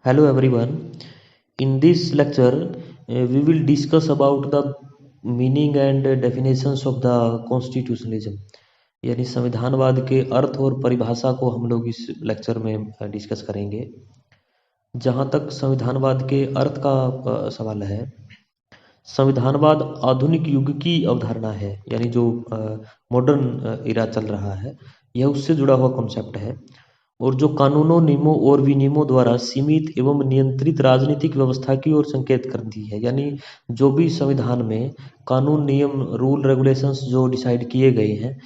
Hello everyone. In this lecture, we will discuss about the meaning and definitions of the constitutionalism. यानी संविधानवाद के अर्थ और परिभाषा को हम लोग इस लेक्चर में डिस्कस करेंगे। जहाँ तक संविधानवाद के अर्थ का सवाल है, संविधानवाद आधुनिक युग की अवधारणा है, यानी जो मॉडर्न इरा चल रहा है, यह उससे जुड़ा हुआ कॉन्सेप्ट है और जो कानूनों, नियमों और विनियमों द्वारा सीमित एवं नियंत्रित राजनीतिक व्यवस्था की ओर संकेत करती है। यानी जो भी संविधान में कानून, नियम, रूल, रेगुलेशंस जो डिसाइड किए गए हैं,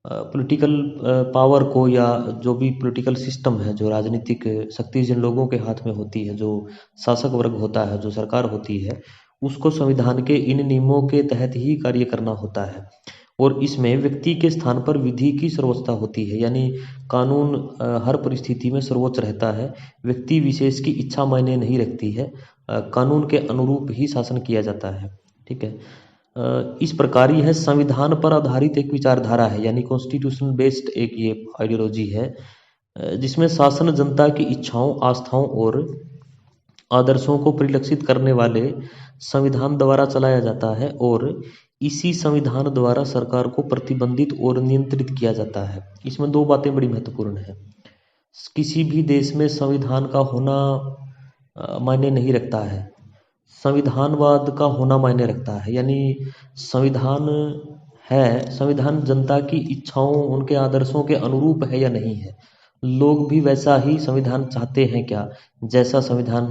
पॉलिटिकल पावर को या जो भी पॉलिटिकल सिस्टम है, जो राजनीतिक शक्ति जिन लोगों के हाथ में होती है, जो शासक वर्ग होता है, जो सरकार होती है, उसको संविधान के इन नियमों के तहत ही कार्य करना होता है। और इसमें व्यक्ति के स्थान पर विधि की सर्वोच्चता होती है, यानी कानून हर परिस्थिति में सर्वोच्च रहता है। व्यक्ति विशेष की इच्छा मायने नहीं रखती है, कानून के अनुरूप ही शासन किया जाता है। ठीक है। इस प्रकार यह संविधान पर आधारित एक विचारधारा है, यानी कॉन्स्टिट्यूशनल बेस्ड एक ये आइडियोलॉजी है, जिसमें शासन जनता की इच्छाओं, आस्थाओं और आदर्शों को परिलक्षित करने वाले संविधान द्वारा चलाया जाता है और इसी संविधान द्वारा सरकार को प्रतिबंधित और नियंत्रित किया जाता है। इसमें दो बातें बड़ी महत्वपूर्ण है। किसी भी देश में संविधान का होना मायने नहीं रखता है, संविधानवाद का होना मायने रखता है। यानी संविधान है, संविधान जनता की इच्छाओं, उनके आदर्शों के अनुरूप है या नहीं है। लोग भी वैसा ही संविधान चाहते हैं क्या, जैसा संविधान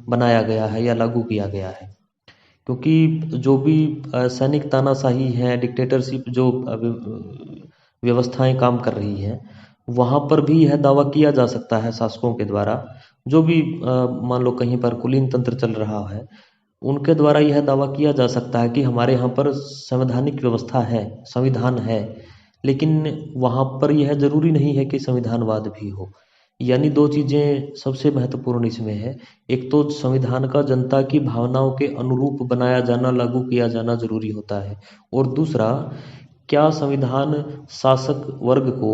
बनाया गया है या लागू किया गया है। क्योंकि जो भी सैनिक तानाशाही है, डिक्टेटरशिप जो व्यवस्थाएं काम कर रही हैं, वहाँ पर भी यह दावा किया जा सकता है शासकों के द्वारा, जो भी मान लो कहीं पर कुलीन तंत्र चल रहा है, उनके द्वारा यह दावा किया जा सकता है कि हमारे यहाँ पर संवैधानिक व्यवस्था है, संविधान है, लेकिन वहाँ पर यह जरूरी नहीं है कि संविधानवाद भी हो। यानी दो चीज़ें सबसे महत्वपूर्ण इसमें है। एक तो संविधान का जनता की भावनाओं के अनुरूप बनाया जाना, लागू किया जाना जरूरी होता है, और दूसरा, क्या संविधान शासक वर्ग को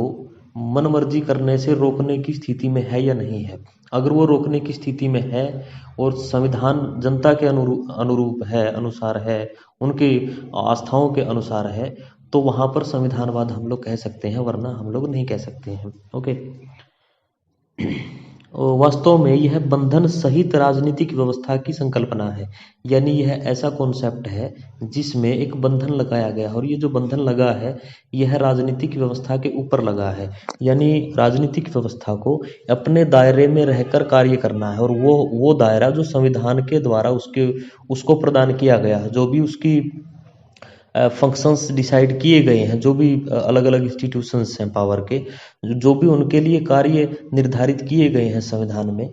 मनमर्जी करने से रोकने की स्थिति में है या नहीं है। अगर वो रोकने की स्थिति में है और संविधान जनता के अनुरूप है, अनुसार है, उनकी आस्थाओं के अनुसार है, तो वहाँ पर संविधानवाद हम लोग कह सकते हैं, वरना हम लोग नहीं कह सकते हैं। ओके। वास्तव में यह बंधन सहित राजनीतिक व्यवस्था की संकल्पना है। यानी यह ऐसा कॉन्सेप्ट है जिसमें एक बंधन लगाया गया है, और ये जो बंधन लगा है, यह राजनीतिक व्यवस्था के ऊपर लगा है। यानी राजनीतिक व्यवस्था को अपने दायरे में रहकर कार्य करना है, और वो दायरा जो संविधान के द्वारा उसको प्रदान किया गया है, जो भी उसकी फंक्शंस डिसाइड किए गए हैं, जो भी अलग अलग इंस्टीट्यूशंस हैं पावर के, जो भी उनके लिए कार्य निर्धारित किए गए हैं संविधान में,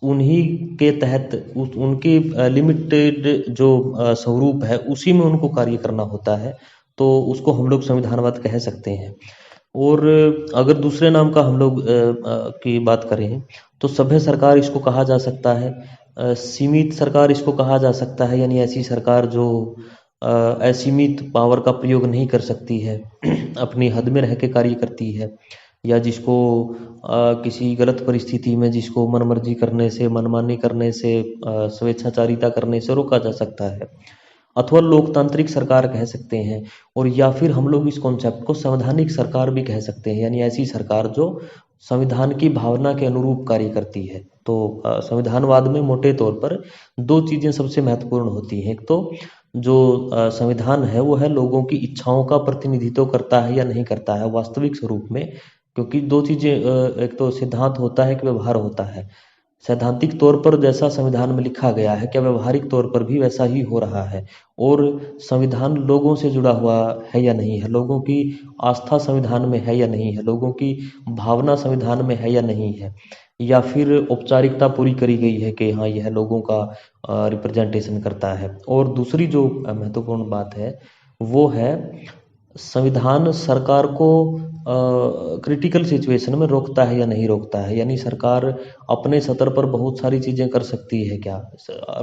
उन्हीं के तहत उनके लिमिटेड जो स्वरूप है, उसी में उनको कार्य करना होता है। तो उसको हम लोग संविधानवाद कह सकते हैं। और अगर दूसरे नाम का हम लोग की बात करें, तो सभ्य सरकार इसको कहा जा सकता है, सीमित सरकार इसको कहा जा सकता है, यानी ऐसी सरकार जो असीमित पावर का प्रयोग नहीं कर सकती है, अपनी हद में रह के कार्य करती है, या जिसको किसी गलत परिस्थिति में जिसको मनमर्जी करने से, मनमानी करने से, स्वेच्छाचारिता करने से रोका जा सकता है। अथवा लोकतांत्रिक सरकार कह सकते हैं, और या फिर हम लोग इस कॉन्सेप्ट को संवैधानिक सरकार भी कह सकते हैं, यानी ऐसी सरकार जो संविधान की भावना के अनुरूप कार्य करती है। तो संविधानवाद में मोटे तौर पर दो चीजें सबसे महत्वपूर्ण होती हैं। एक तो जो संविधान है वो है लोगों की इच्छाओं का प्रतिनिधित्व करता है या नहीं करता है वास्तविक स्वरूप में। क्योंकि दो चीजें, एक तो सिद्धांत होता है, एक व्यवहार होता है। सैद्धांतिक तौर पर जैसा संविधान में लिखा गया है, क्या व्यवहारिक तौर पर भी वैसा ही हो रहा है, और संविधान लोगों से जुड़ा हुआ है या नहीं है, लोगों की आस्था संविधान में है या नहीं है, लोगों की भावना संविधान में है या नहीं है, या फिर औपचारिकता पूरी करी गई है कि हाँ यह लोगों का रिप्रेजेंटेशन करता है। और दूसरी जो महत्वपूर्ण बात है वो है संविधान सरकार को क्रिटिकल सिचुएशन में रोकता है या नहीं रोकता है। यानी सरकार अपने स्तर पर बहुत सारी चीज़ें कर सकती है क्या,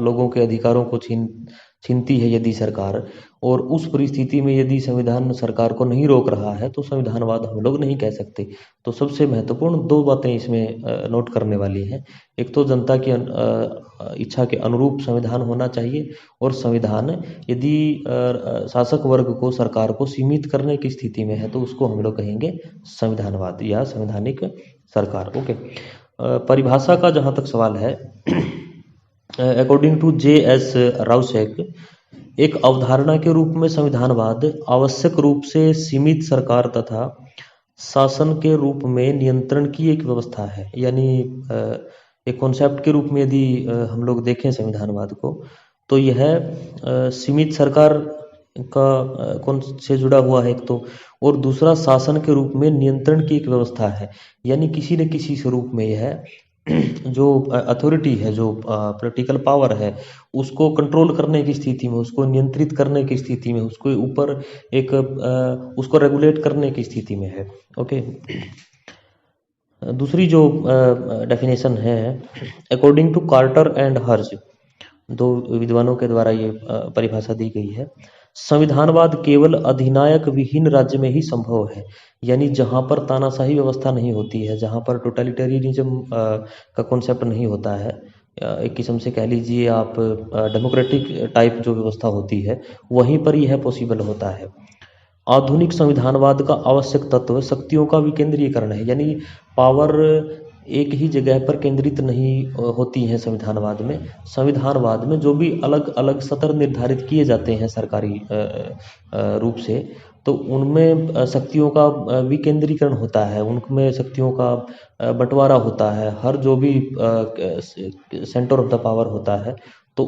लोगों के अधिकारों को छीनती है यदि सरकार, और उस परिस्थिति में यदि संविधान सरकार को नहीं रोक रहा है तो संविधानवाद हम लोग नहीं कह सकते। तो सबसे महत्वपूर्ण दो बातें इसमें नोट करने वाली हैं। एक तो जनता की इच्छा के अनुरूप संविधान होना चाहिए, और संविधान यदि शासक वर्ग को, सरकार को सीमित करने की स्थिति में है तो उसको हम लोग कहेंगे संविधानवाद या संवैधानिक सरकार। ओके, परिभाषा का जहाँ तक सवाल है, अकॉर्डिंग टू J.S. राउसेक, एक अवधारणा के रूप में संविधानवाद आवश्यक रूप से सीमित सरकार तथा शासन के रूप में नियंत्रण की एक व्यवस्था है। यानी एक कॉन्सेप्ट के रूप में यदि हम लोग देखें संविधानवाद को, तो यह सीमित सरकार का कौन से जुड़ा हुआ है एक तो, और दूसरा शासन के रूप में नियंत्रण की एक व्यवस्था है। यानी किसी न किसी स्वरूप में यह जो अथॉरिटी है, जो पॉलिटिकल पावर है, उसको कंट्रोल करने की स्थिति में, उसको नियंत्रित करने की स्थिति में, उसके ऊपर एक उसको रेगुलेट करने की स्थिति में है। ओके, दूसरी जो डेफिनेशन है, अकॉर्डिंग टू कार्टर एंड हर्ज, दो विद्वानों के द्वारा ये परिभाषा दी गई है, संविधानवाद केवल अधिनायक विहीन राज्य में ही संभव है। यानी जहाँ पर तानाशाही व्यवस्था नहीं होती है, जहाँ पर टोटलिटेरियनिज्म का कॉन्सेप्ट नहीं होता है, एक किस्म से कह लीजिए आप डेमोक्रेटिक टाइप जो व्यवस्था होती है, वहीं पर यह पॉसिबल होता है। आधुनिक संविधानवाद का आवश्यक तत्व शक्तियों का विकेंद्रीकरण है। यानी पावर एक ही जगह पर केंद्रित नहीं होती है संविधानवाद में। संविधानवाद में जो भी अलग अलग स्तर निर्धारित किए जाते हैं सरकारी रूप से, तो उनमें शक्तियों का विकेंद्रीकरण होता है, उनमें शक्तियों का बंटवारा होता है। हर जो भी सेंटर ऑफ द पावर होता है, तो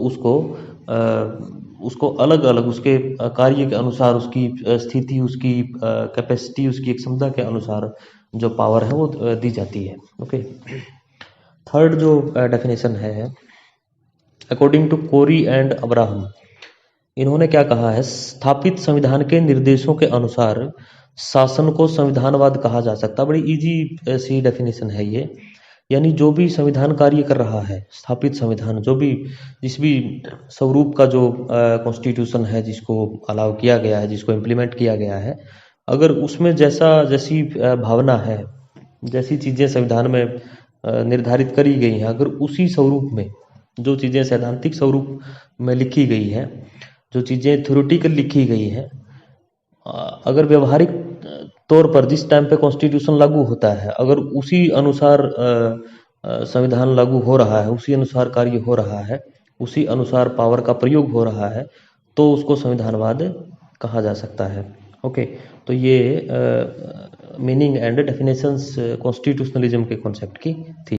उसको अलग अलग उसके कार्य के अनुसार, उसकी स्थिति, उसकी कैपेसिटी, उसकी क्षमता के अनुसार जो पावर है वो दी जाती है। ओके, थर्ड जो डेफिनेशन है, according to Corey and Abraham, इन्होंने क्या कहा है, स्थापित संविधान के निर्देशों के अनुसार शासन को संविधानवाद कहा जा सकता है। बड़ी इजी सी डेफिनेशन है ये। यानी जो भी संविधान कार्य कर रहा है, स्थापित संविधान, जो भी जिस भी स्वरूप का जो कॉन्स्टिट्यूशन है, जिसको अलाउ किया गया है, जिसको इम्प्लीमेंट किया गया है, अगर उसमें जैसी भावना है, जैसी चीज़ें संविधान में निर्धारित करी गई हैं, अगर उसी स्वरूप में जो चीज़ें सैद्धांतिक स्वरूप में लिखी गई हैं, जो चीज़ें थ्योरेटिकल लिखी गई हैं, अगर व्यवहारिक तौर पर जिस टाइम पे कॉन्स्टिट्यूशन लागू होता है, अगर उसी अनुसार संविधान लागू हो रहा है, उसी अनुसार कार्य हो रहा है, उसी अनुसार पावर का प्रयोग हो रहा है, तो उसको संविधानवाद कहा जा सकता है। ओके, तो ये मीनिंग एंड डेफिनेशंस कॉन्स्टिट्यूशनलिज्म के कॉन्सेप्ट की थी।